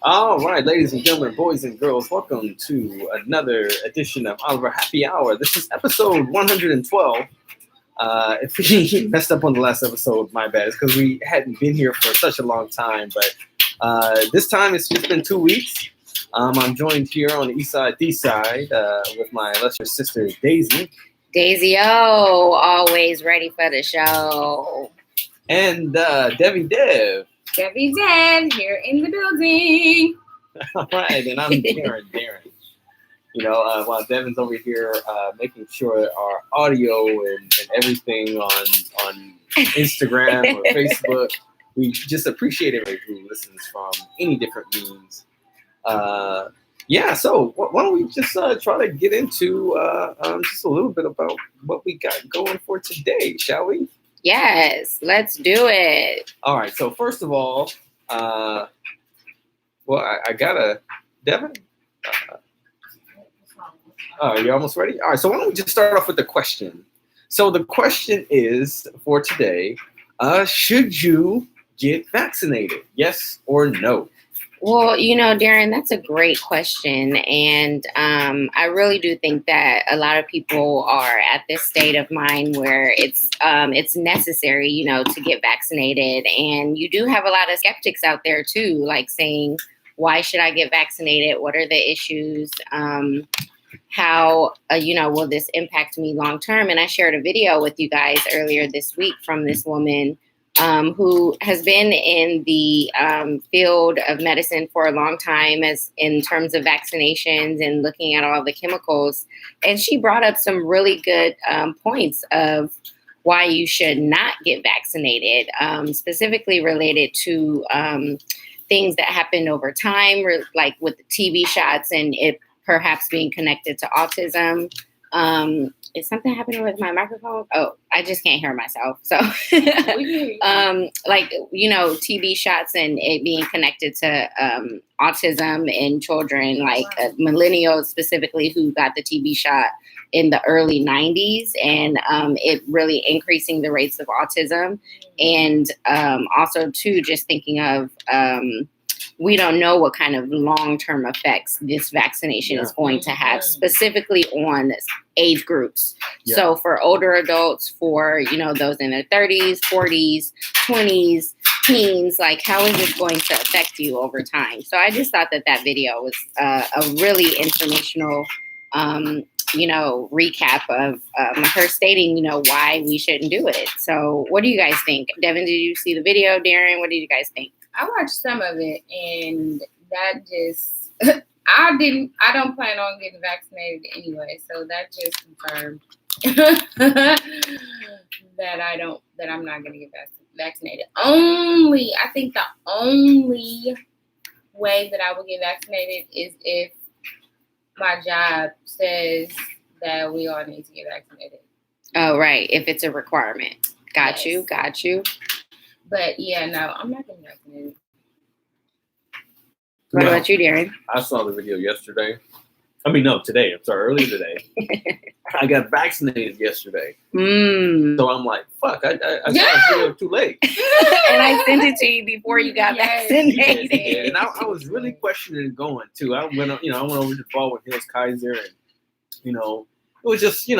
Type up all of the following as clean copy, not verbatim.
All right, ladies and gentlemen, boys and girls, welcome to another edition of Oliver Happy Hour. This is episode 112. If we messed up on the last episode, my bad. It's because we hadn't been here for such a long time. But this time it's just been 2 weeks. I'm joined here on the east side, D side, with my illustrious sister, Daisy. Daisy-O, always ready for the show. And Debbie Dev. Debbie Dev here in the building. All right, and I'm Darren. You know, while Devin's over here making sure our audio and everything on Instagram or Facebook, we just appreciate everybody who listens from any different means. So why don't we just try to get into just a little bit about what we got going for today, shall we? Yes, let's do it. All right, so first of all, I got Devin? You're almost ready? All right, so why don't we just start off with the question? So the question is for today, should you get vaccinated? Yes or no? Well, you know, Darren, that's a great question. And I really do think that a lot of people are at this state of mind where it's necessary, you know, to get vaccinated. And you do have a lot of skeptics out there, too, like saying, why should I get vaccinated? What are the issues? How, will this impact me long term? And I shared a video with you guys earlier this week from this woman who has been in the field of medicine for a long time as in terms of vaccinations and looking at all the chemicals. And she brought up some really good points of why you should not get vaccinated, specifically related to things that happened over time, like with the TB shots and it perhaps being connected to autism. Is something happening with my microphone? Oh, I just can't hear myself. So, TB shots and it being connected to autism in children, like millennials specifically who got the TB shot in the early 90s and it really increasing the rates of autism. And also, too, just thinking of we don't know what kind of long-term effects this vaccination is going to have specifically on age groups. Yeah. So for older adults, for, those in their 30s, 40s, 20s, teens, like how is this going to affect you over time? So I just thought that video was a really informational, recap of her stating, why we shouldn't do it. So what do you guys think? Devin, did you see the video? Darren, what did you guys think? I watched some of it, and that just, I don't plan on getting vaccinated anyway, so that just confirmed that I'm not going to get vaccinated. I think the only way that I will get vaccinated is if my job says that we all need to get vaccinated. Oh, right. If it's a requirement. Got you. But yeah, no, I'm not getting vaccinated. What about you, Darren? I saw the video yesterday. Today. I'm sorry, earlier today. I got vaccinated yesterday. So I'm like, fuck, I saw the video too late. And I sent it to you before you got vaccinated. Yeah. And I was really questioning going too. I went over to the ball with Hills Kaiser and, it was just, it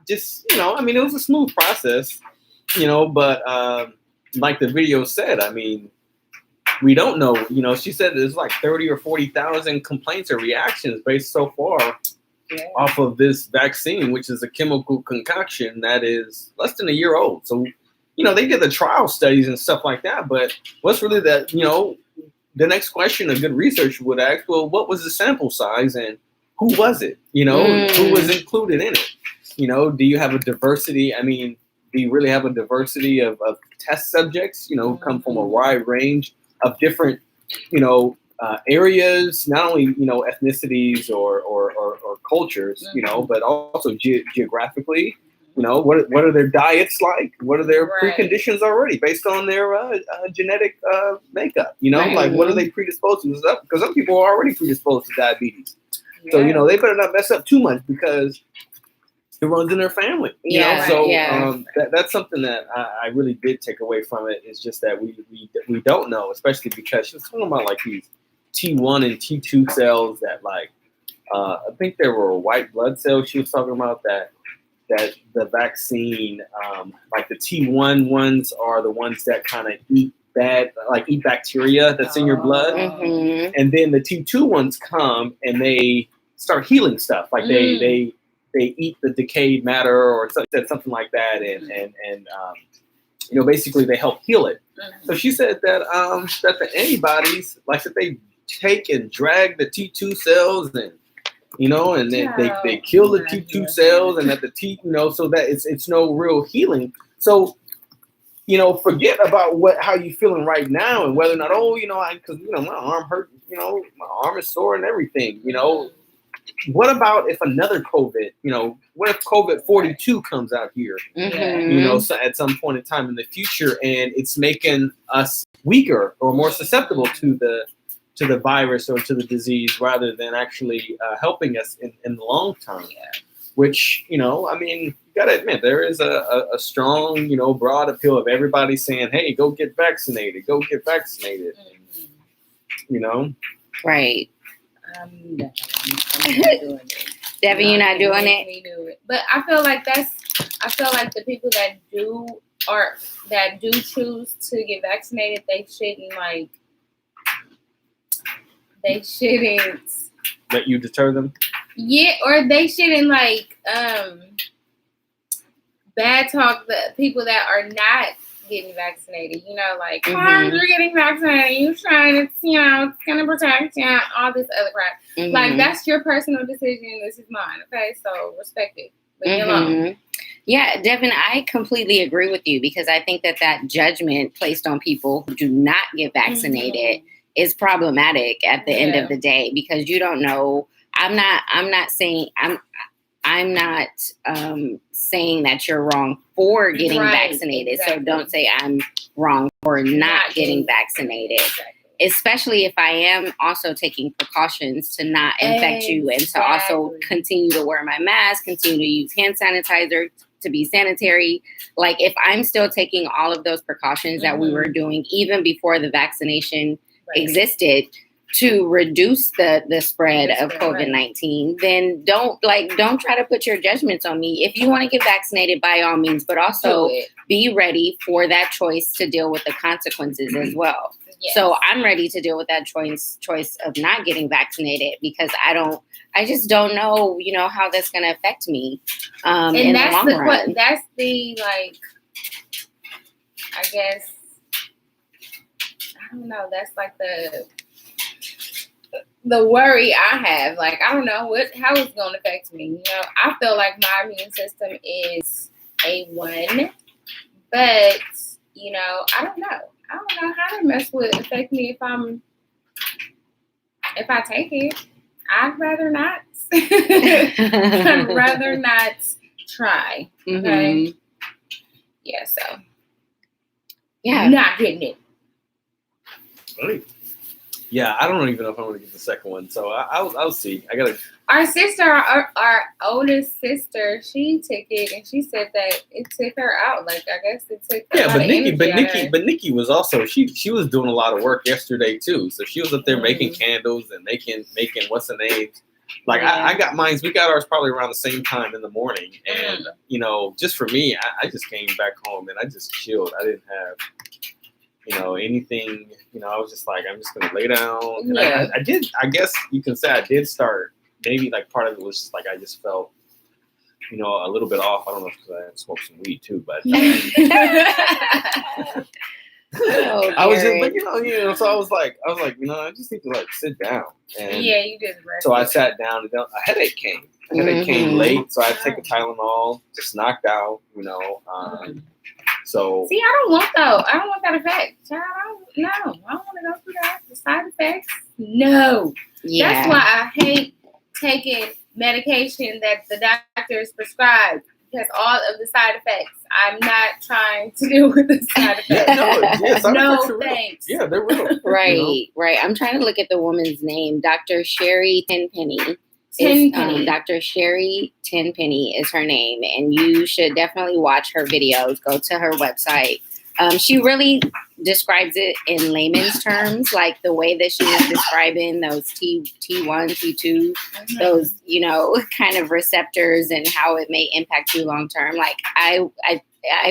was a smooth process. But like the video said, we don't know. She said there's like 30 or 40,000 complaints or reactions based so far off of this vaccine, which is a chemical concoction that is less than a year old. So, they did the trial studies and stuff like that. But what's really that, the next question a good researcher would ask, well, what was the sample size and who was it? Who was included in it? Do you have a diversity? Do you really have a diversity of test subjects, who come from a wide range of different, areas, not only, ethnicities or cultures, but also geographically, what are their diets like? What are their preconditions already based on their genetic makeup? What are they predisposed to? Because some people are already predisposed to diabetes. So, they better not mess up too much because it runs in their family. You know, so that's something that I really did take away from it. Is just that we don't know, especially because she was talking about like these T1 and T2 cells that like I think there were white blood cells. She was talking about that the vaccine, like the T1 ones are the ones that kind of eat bacteria that's in your blood, and then the T2 ones come and they start healing stuff. Like they eat the decayed matter or something like that, and you know, basically they help heal it. So she said that that the antibodies, like that they take and drag the T2 cells and you know, and then they kill the T2 cells and that the T, you know, so that it's no real healing. So, you know, forget about how you feeling right now and whether or not, oh, you know, because you know my arm hurt, you know, my arm is sore and everything, you know. What about if another COVID, you know, what if COVID 42 comes out here, you know, so at some point in time in the future, and it's making us weaker or more susceptible to the virus or to the disease rather than actually helping us in the long term, which, you know, I mean, you got to admit there is a strong, you know, broad appeal of everybody saying, hey, go get vaccinated, you know? Right. I'm definitely doing it. Debbie, you're not doing it? Me do it. But I feel like the people that do choose to get vaccinated, they shouldn't let you deter them. Yeah, or they shouldn't like bad talk the people that are not getting vaccinated. You know, like you're getting vaccinated, you're trying to, you know, it's gonna protect you, all this other crap. Like that's your personal decision. This is mine. Okay, so respect it. Leave me alone. Yeah, Devin, I completely agree with you because I think that judgment placed on people who do not get vaccinated is problematic at the end of the day because you don't know. I'm not saying that you're wrong for getting vaccinated. Exactly. So don't say I'm wrong for not getting vaccinated. Exactly. Especially if I am also taking precautions to not infect you and to also continue to wear my mask, continue to use hand sanitizer, to be sanitary. Like if I'm still taking all of those precautions that we were doing even before the vaccination existed to reduce the spread of COVID-19, then don't try to put your judgments on me. If you want to get vaccinated, by all means, but also be ready for that choice to deal with the consequences as well. Yes. So I'm ready to deal with that choice of not getting vaccinated because I just don't know, you know, how that's going to affect me. And in the long run. That's the, like, I guess, I don't know. That's like the worry I have. Like, I don't know how it's going to affect me. You know, I feel like my immune system is A1, but, you know, I don't know. I don't know how that mess would affect me if I take it. I'd rather not. I'd rather not try. Okay. Yeah. So. Yeah. Not getting it. Really? Yeah, I don't even know if I want to get the second one. So I'll see. I gotta. Our sister, our oldest sister, she took it and she said that it took her out. Like I guess it took. But Nikki was also she was doing a lot of work yesterday too. So she was up there making candles and making what's the name. Like I got mine. We got ours probably around the same time in the morning, and you know, just for me, I just came back home and I just chilled. I didn't have, you know, anything. You know, I was just like, I'm just gonna lay down. And I did. I guess you can say I did start. Maybe like part of it was just like I just felt, you know, a little bit off. I don't know if because I had smoked some weed too, but I was just, but you know, so I was like, you know, I just need to like sit down. And yeah, you did. Right. So I sat down and a headache came. A headache came late, so I had to take a Tylenol, just knocked out, you know. So see, I don't want that effect. Child, I don't want to go through that. The side effects, no. Yeah. That's why I hate taking medication that the doctors prescribe because all of the side effects. I'm not trying to deal with the side effects. No, thanks. Yeah, they're real. Right, you know? Right. I'm trying to look at the woman's name, Dr. Sherry Tenpenny. Tenpenny. Dr. Sherry Tenpenny is her name, and you should definitely watch her videos. Go to her website. She really describes it in layman's terms, like the way that she was describing those T1, T2, those, you know, kind of receptors and how it may impact you long term. Like I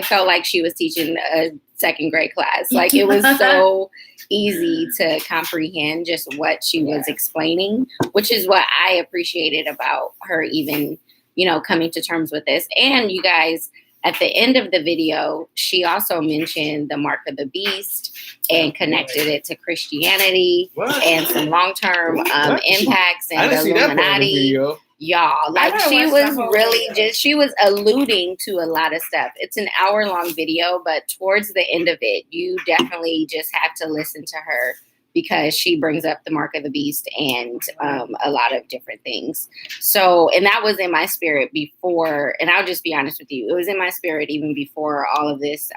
felt like she was teaching a second grade class. Like it was so easy to comprehend just what she was explaining, which is what I appreciated about her even, you know, coming to terms with this. And you guys, at the end of the video, she also mentioned the mark of the beast and connected it to Christianity and some long-term impacts and the Illuminati. Y'all, like she was really she was alluding to a lot of stuff. It's an hour-long video, but towards the end of it, you definitely just have to listen to her because she brings up the mark of the beast and a lot of different things. So, and that was in my spirit before, and I'll just be honest with you, it was in my spirit even before all of this,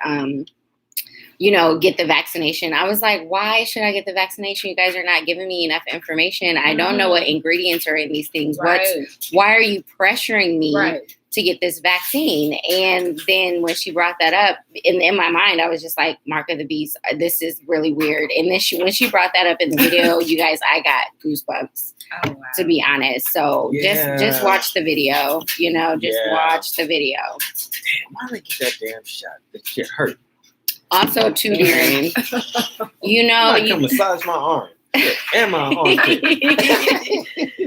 you know, get the vaccination. I was like, why should I get the vaccination? You guys are not giving me enough information. I don't know what ingredients are in these things. Why are you pressuring me to get this vaccine? And then when she brought that up, in my mind, I was just like, mark of the beast, this is really weird. And then when she brought that up in the video, you guys, I got goosebumps, to be honest. So just watch the video, you know, watch the video. Damn, why did I get that damn shot? That shit hurt. Also, too, Darren, you know, I come massage my arm. And my arm.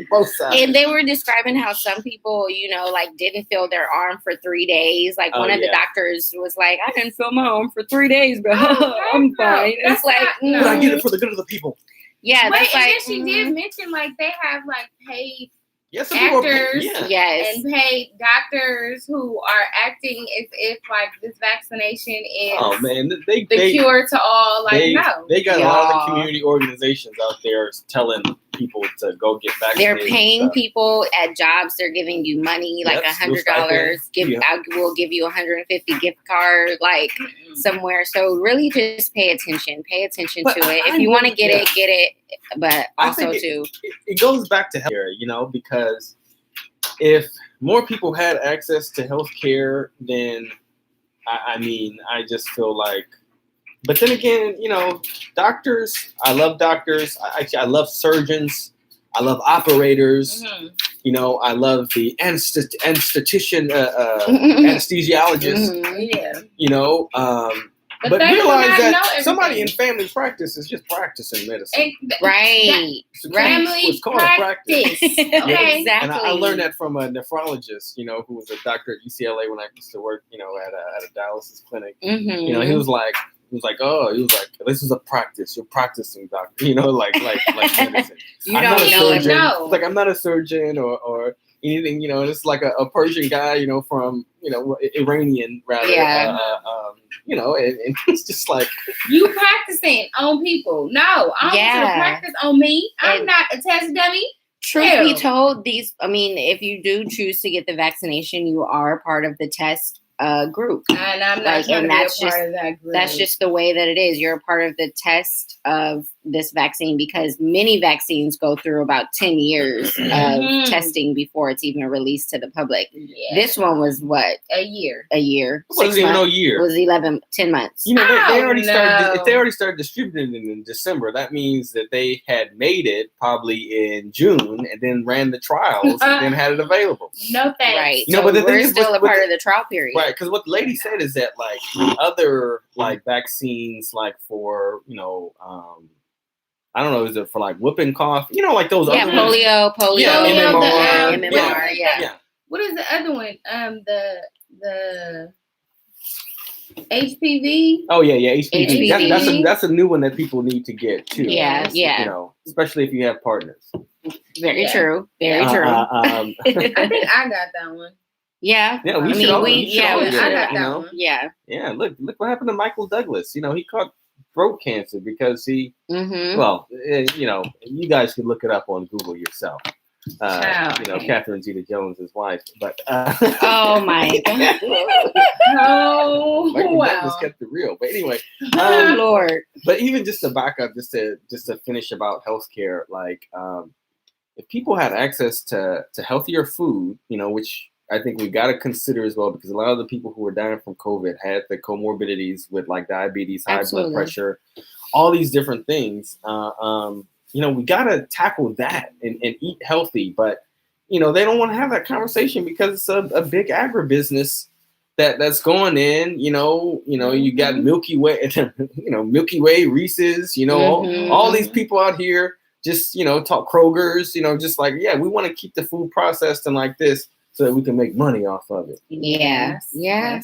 Both sides. And they were describing how some people, you know, like didn't feel their arm for 3 days. Like one of the doctors was like, I didn't feel my arm for 3 days, but I'm fine. It's like, but I get it for the good of the people. Yeah, that's like. And then she did mention like they have like paid actors and paid doctors who are acting as if like this vaccination is the cure to all. Like they got a lot of the community organizations out there telling people to go get vaccinated. They're paying people at jobs. They're giving you money, like $100. We'll give you $150 gift card, like somewhere. So really, just pay attention. Pay attention to it. If you want to get it, get it. But also it goes back to healthcare, you know, because if more people had access to healthcare, then I just feel like. But then again, you know, doctors. I love doctors. I love surgeons. I love operators. You know, I love the anesthesiologist. You know. But realize that somebody in family practice is just practicing medicine. Right. Family practice. Okay. Exactly. And I learned that from a nephrologist, you know, who was a doctor at UCLA when I used to work, you know, at a dialysis clinic. You know, he was like, this is a practice. You're practicing, doctor. You know, like medicine. You don't know. Like, I'm not a surgeon or anything, you know, it's like a Persian guy, you know, from, you know, Iranian rather. You know, and it's just like you practicing on people. No, I don't want you to practice on me. I'm not a test dummy. Truth be told, if you do choose to get the vaccination, you are part of the test group. And I'm not trying to be a part of that group. That's just the way that it is. You're a part of the test of this vaccine because many vaccines go through about 10 years of testing before it's even released to the public. This one was what? A year. It wasn't even a year. It was 10 months. You know, they already started. If they already started distributing it in December, that means that they had made it probably in June and then ran the trials and then had it available. No thanks. Right. You know, but we're still a part of the trial period. Right. Because what the lady said is that like other like vaccines, like for, you know, I don't know, is it for like whooping cough? You know, like those other polio, MMR, yeah. What is the other one? The HPV. Oh yeah, HPV. That's a new one that people need to get too. Yeah. You know, especially if you have partners. Very true. Very true. I think I got that one. Yeah. Yeah, I got that one. Yeah. Yeah. Look what happened to Michael Douglas. You know, he caught throat cancer because he. Well, you know, you guys can look it up on Google yourself. You know, Catherine Zeta-Jones' wife, but oh my God! Oh wow! Douglas kept it real, but anyway, oh Lord! But even just to back up, just to finish about healthcare, like if people had access to healthier food, which I think we got to consider as well, because a lot of the people who were dying from COVID had the comorbidities with like diabetes, high blood pressure, all these different things. We got to tackle that and eat healthy. But, they don't want to have that conversation because it's a big agribusiness that's going in. You got Milky Way, Milky Way, Reese's, all these people out here just, talk Kroger's, just like, yeah, we want to keep the food processed and like this so that we can make money off of it. Yeah. Yeah,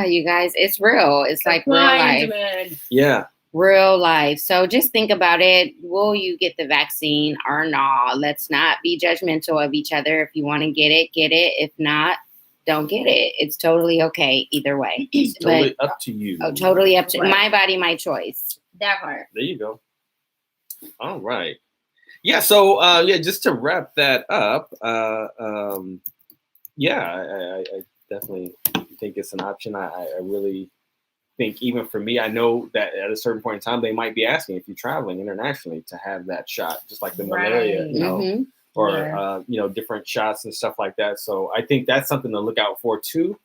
you guys, it's real. It's like real life. Yeah. Real life. So just think about it. Will you get the vaccine or not? Let's not be judgmental of each other. If you want to get it, get it. If not, don't get it. It's totally okay either way. It's totally up to you. Oh, totally up to my body, my choice. That part. There you go. All right. Yeah. So, just to wrap that up, I definitely think it's an option. I really think, even for me, I know that at a certain point in time, they might be asking if you're traveling internationally to have that shot, just like the malaria, or different shots and stuff like that. So I think that's something to look out for too.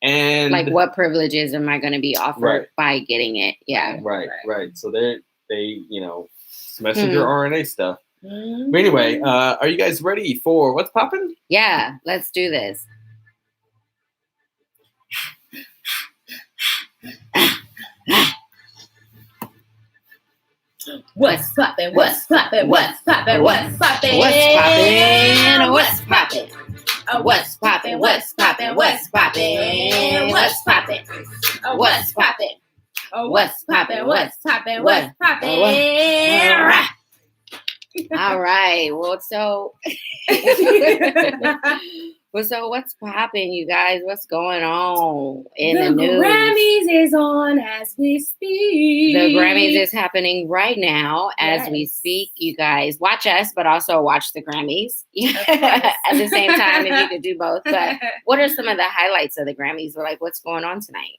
And like, what privileges am I going to be offered by getting it? Yeah. Right. So they messenger RNA stuff. But anyway, are you guys ready for what's poppin'? Yeah, let's do this. What's poppin'? What's poppin'? What's poppin'? What's poppin'? What's poppin'? What's poppin'? What's poppin'? What's poppin'? What's poppin'? What's poppin'? What's poppin'? What's poppin'? What's poppin'? What's poppin'? All right. Well, so what's poppin', you guys? What's going on in the news? The Grammys is on as we speak. The Grammys is happening right now as we speak. You guys watch us, but also watch the Grammys at the same time if you could do both. But what are some of the highlights of the Grammys? Or like, what's going on tonight?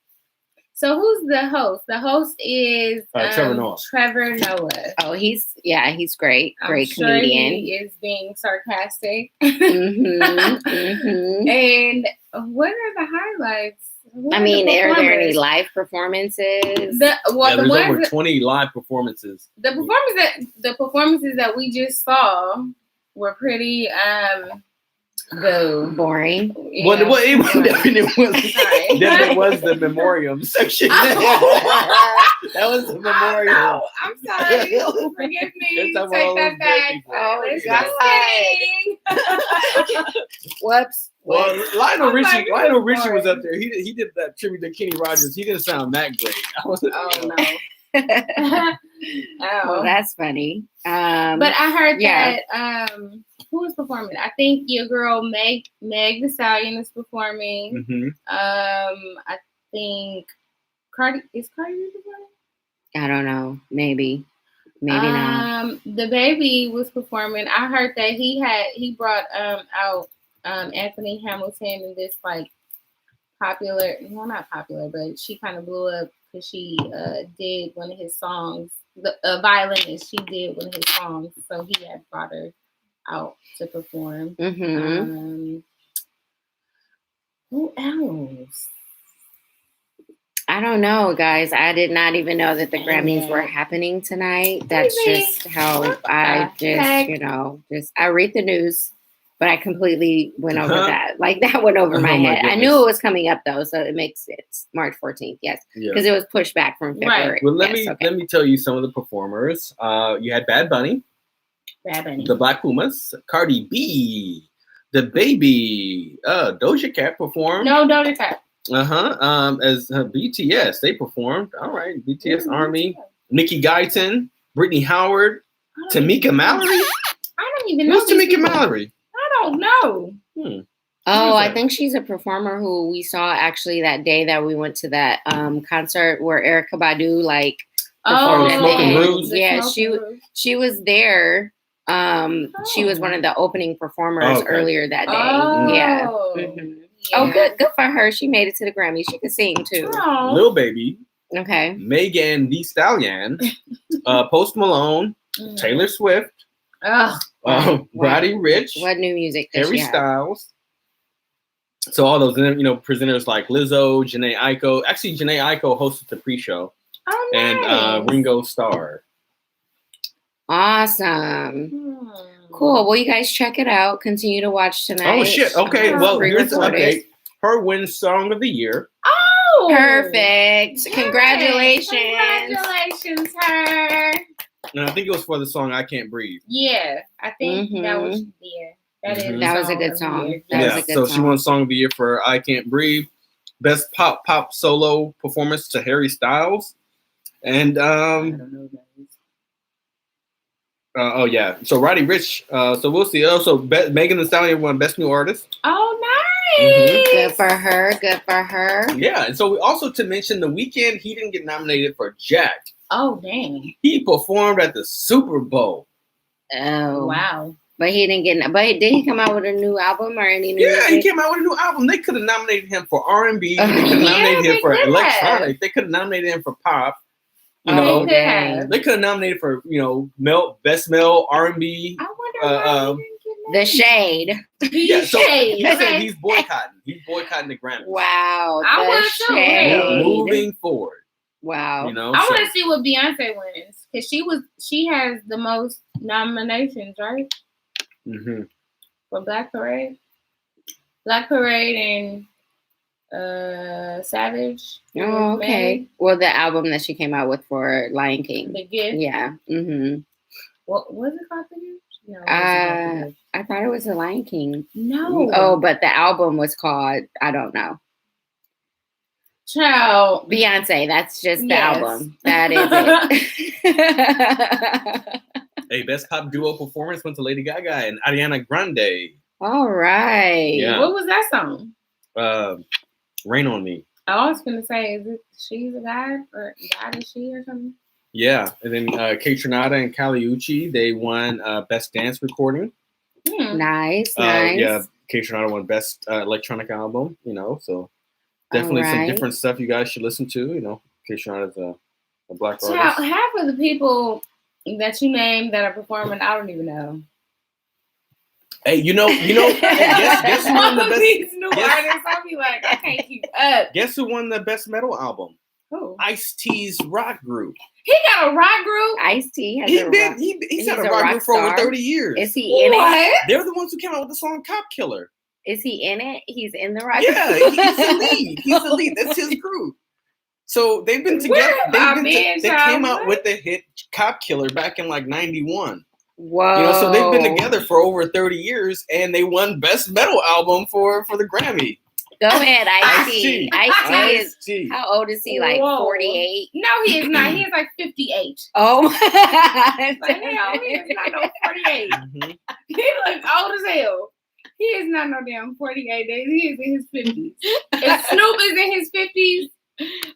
So who's the host? The host is Trevor Noah. Trevor Noah. Oh, he's great. Great sure comedian. He is being sarcastic. Mm-hmm. And what are the highlights? Are there any live performances? There's over 20 live performances. The performances that we just saw were pretty boring. Yeah. Well, it was the memoriam section. That was the memoriam. I'm sorry. Forgive me. Take that back. Oh, God. Whoops. Well, Lionel Richie was up there. He did that tribute to Kenny Rogers. He didn't sound that great. No. Well, that's funny. But I heard that who was performing? I think your girl Meg the Stallion is performing. Mm-hmm. I think Cardi performing? I don't know. Maybe not. The Baby was performing. I heard that he brought out Anthony Hamilton in this like popular, well, not popular, but she kind of blew up because she did one of his songs. The violinist, she did one of his songs, so he had brought her out to perform. Mm-hmm. Who else? I don't know, guys. I did not even know that the Grammys were happening tonight. That's just how I I read the news, but I completely went over that. Like, that went over my head. I knew it was coming up though, so it makes sense. March 14th, yes, because it was pushed back from February. Well, let me tell you some of the performers. You had Bad Bunny, the Black Pumas, Cardi B, the Baby, Doja Cat performed. No, Doja Cat. As BTS, they performed. All right, BTS Army, Nikki Guyton, Brittany Howard, Tamika Mallory. I don't even know. Who's Tamika Mallory? I don't know. Oh, I think she's a performer who we saw actually that day that we went to that concert where Erykah Badu performed. Smoking Ruse. Yeah, she was there. She was one of the opening performers earlier that day. Yeah. Mm-hmm. Oh, good for her. She made it to the Grammy. She could sing too. Lil Baby. Okay. Meaghan Thee Stallion, Post Malone, Taylor Swift, Roddy Ricch. What new music does Harry she have? Styles. So all those, presenters like Lizzo, Jhené Aiko. Actually, Jhené Aiko hosted the pre-show. Oh, nice. And Ringo Starr. Awesome. Cool. Well, you guys check it out. Continue to watch tonight. Oh, shit. Okay. Well, here's the Pre-recorded. update. Her wins Song of the Year. Oh, Perfect. Yay. Congratulations. Congratulations, her. And I think it was for the song I Can't Breathe. Yeah, I think that was That was a good song. That was a good so song. she won Song of the Year for I Can't Breathe. Best pop solo performance to Harry Styles. And I don't know that. So Roddy Ricch. So we'll see. Also, Megan Thee Stallion won Best New Artist. Oh, nice. Good for her. Good for her. Yeah, and so we also to mention The Weeknd, he didn't get nominated for Jack. Oh, dang. He performed at the Super Bowl. Oh Wow. But he didn't get. But did he come out with a new album or any new? Yeah, music? he came out with a new album. They could have nominated him for R&B. They could have nominated him for electronic. They could have nominated him for pop. You know, they could have nominated for best male R&B. I wonder why he didn't get The Shade. Yeah, so Shade. he said he's boycotting. He's boycotting the Grammys. Wow. I The want to. Shade. Yeah, moving forward. Wow. You know, I want to see what Beyonce wins because she has the most nominations, right? Mm-hmm. For Black Parade, and Savage. Oh, okay. Well, the album that she came out with for Lion King. The Gift. Yeah. Mm-hmm. What was it called? The Gift? No. I thought it was the Lion King. No. Oh, but the album was called, I don't know. Child. Beyonce. That's just the album. That is it. A best pop duo performance went to Lady Gaga and Ariana Grande. All right. Yeah. What was that song? Rain on Me. I was gonna say, is it She's a God or God is She or something? Yeah, and then Kaytranada and Kali Uchis, they won best dance recording. Nice. Yeah, Kaytranada won best electronic album. So definitely some different stuff you guys should listen to. Kaytranada's a black artist. Half of the people that you named that are performing, I don't even know. Hey, guess who won the best? These new artists, I'll be like, I can't keep up. Guess who won the best metal album? Who? Ice-T's rock group. He got a rock group. Ice-T has He's had a rock group for over 30 years. Is he in it? They're the ones who came out with the song "Cop Killer." Is he in it? He's in the rock. Yeah, he's the lead. He's the lead. That's his group. So they've been together. They came out with the hit "Cop Killer" back in like '91. Whoa! So they've been together for over 30 years, and they won Best Metal Album for the Grammy. Go ahead, Ice-T. Ice-T is how old is he? Like 48? No, he is not. He is like 58. Oh, like, hell, he is not no 48. Mm-hmm. He looks old as hell. He is not no damn 48 days. He is in his 50s. If Snoop is in his 50s.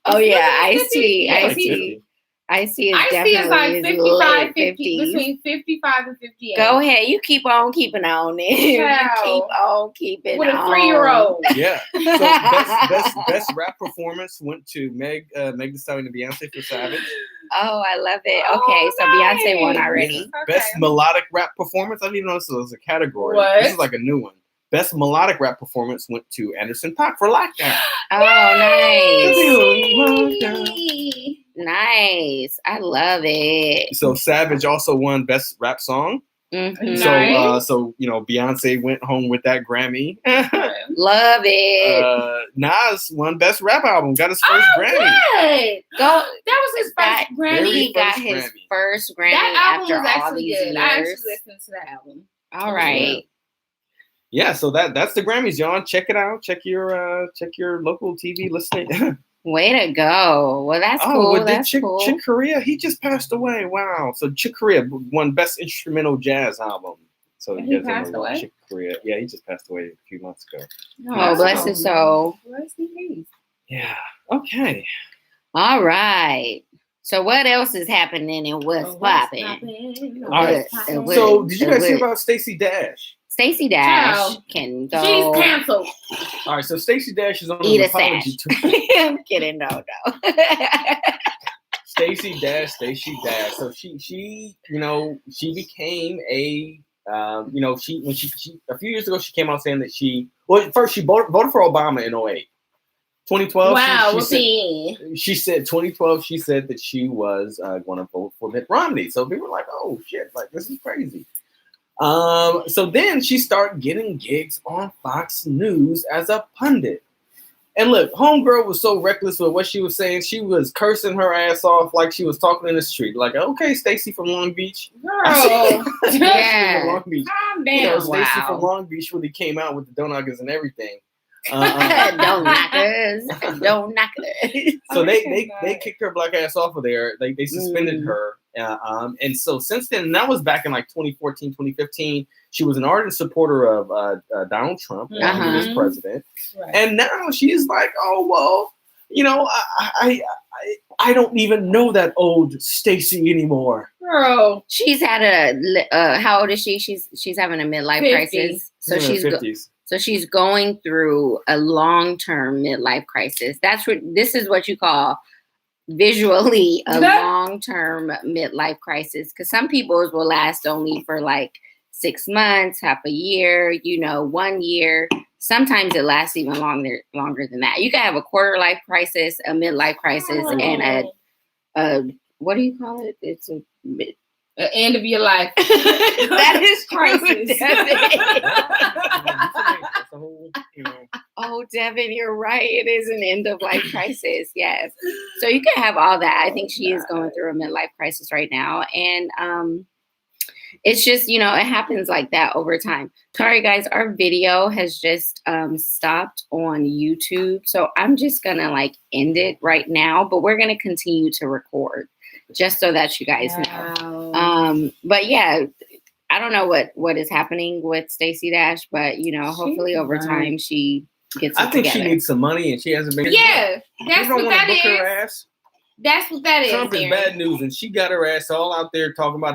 Oh yeah, Ice-T. Ice-T is definitely like 55, 50, between 55 and 58. Go ahead, you keep on keeping on it. Yeah. Keep on keeping with a on. 3-year-old. Yeah. So best rap performance went to Meg Thee Stallion and Beyonce for Savage. Oh, I love it. Okay, so nice. Beyonce won already. Yeah. Best melodic rap performance. I didn't even know this was a category. What? This is like a new one. Best melodic rap performance went to Anderson .Paak for Lockdown. Oh, nice. I love it. So Savage also won Best Rap Song. Mm-hmm. So Beyonce went home with that Grammy. Love it. Nas won Best Rap Album. Got his first Grammy. Good. That was his first Grammy. He got his first Grammy that album after was all actually these good. years. I actually listened to that album. All right. Yeah, so that's the Grammys, y'all. Check it out. Check your local TV listening. Way to go. Well, that's cool. Well, that's cool. Chick Corea, he just passed away. Wow. So Chick Corea won Best Instrumental Jazz Album. So he passed away? Chick Corea. Yeah, he just passed away a few months ago. Oh, bless his soul. Bless his peace. Yeah. Okay. All right. So what else is happening and what's popping? All right. So did you guys hear about Stacey Dash? Stacey Dash can go. She's canceled. All right, so Stacey Dash is on Eat an a apology sash. tour. I'm kidding, no. Stacey Dash. So she became a You know, she a few years ago she came out saying that first she voted for Obama in 2008. 2012. Wow, she said 2012. She said that she was going to vote for Mitt Romney. So people were like, "Oh shit! Like this is crazy." So then she started getting gigs on Fox News as a pundit. And look, homegirl was so reckless with what she was saying. She was cursing her ass off like she was talking in the street. Like, okay, Stacey from Long Beach. Girl, yeah. From Long Beach. Calm down. You know, Stacey Wow. from Long Beach really came out with the donuggers and everything. Don't knock us. Don't knock us. So Oh, they kicked her black ass off of there. They suspended her. And so since then, and that was back in like 2014, 2015. She was an ardent supporter of Donald Trump when he was president. Right. And now she's like, oh, well, you know, I don't even know that old Stacey anymore. Girl, She's had how old is she? She's having a midlife 50. crisis. So She's in her she's 50s. So she's going through a long-term midlife crisis. This is what you call visually a long-term midlife crisis. Because some people's will last only for like 6 months, half a year, 1 year. Sometimes it lasts even longer than that. You can have a quarter life crisis, a midlife crisis, and a what do you call it? It's a end of your life. That is crisis. Oh, Devin, you're right. It is an end of life crisis. Yes. So you can have all that. I think she is going through a midlife crisis right now. And it's just, it happens like that over time. Sorry, guys, our video has just stopped on YouTube. So I'm just going to end it right now. But we're going to continue to record just so that you guys know. But yeah. I don't know what is happening with Stacey Dash, but hopefully over time she gets. I think together. she needs some money, and she hasn't been. Yeah, that's what that is. Her ass. That's what that is. Trump is bad news, and she got her ass all out there talking about how